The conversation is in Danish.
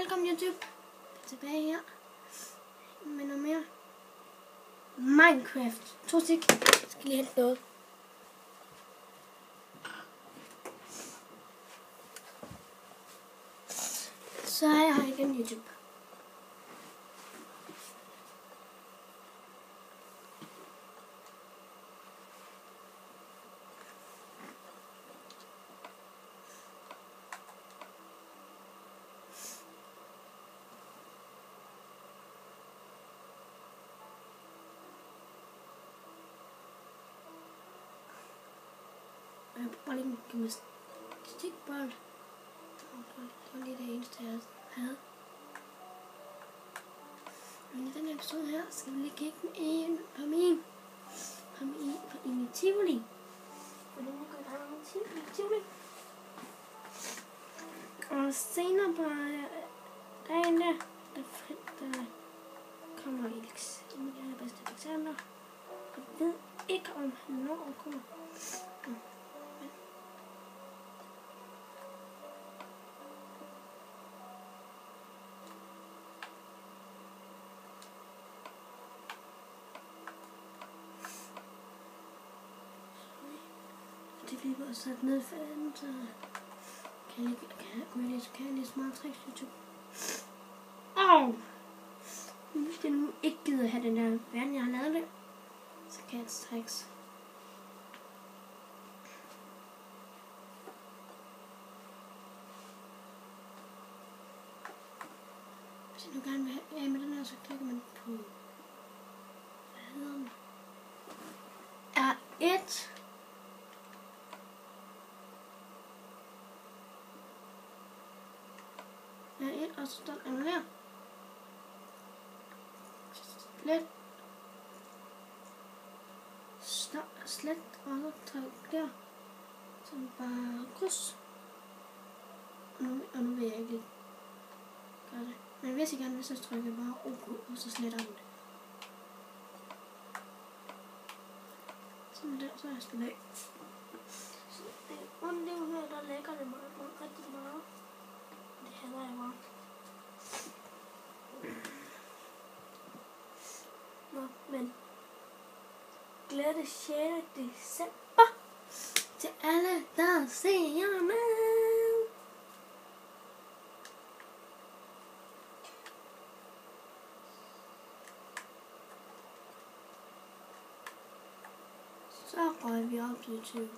Velkommen YouTube. Tilbage her med noget mere Minecraft. 2 stik. Jeg skal lige hente noget. Så er jeg her igen YouTube. Jeg har bare lige en gymnastikbold. Det var lige det eneste, jeg havde. Men i den her episode her, skal vi lige kigge på min Tivoli. Hvordan jeg går i gang med Tivoli. Og senere på dagen der kommer Alex, min allerbedste Alexander. Jeg ved ikke, om han når at komme. Det bliver bare sat ned for den, så kan jeg lige smart tricks YouTube. Hvis jeg nu ikke gider have den der verden, jeg har lavet det, så kan jeg tricks. Hvis jeg nu gerne vil have af med den her, så klikker man på, hvad hedder den? R1. Og så står der her. Slet, og så tryk der. Så bare kryds. Og nu vil jeg ikke lige gøre det. Men hvis jeg gerne vil, så trykker jeg bare OK, og så sletter den det. Sådan der, så er jeg slet af. Så det er her, der lægger det meget, rigtig meget. Det hader jeg bare. Nå, men glæde 6. december til alle, der ser med. Så røg vi op til YouTube.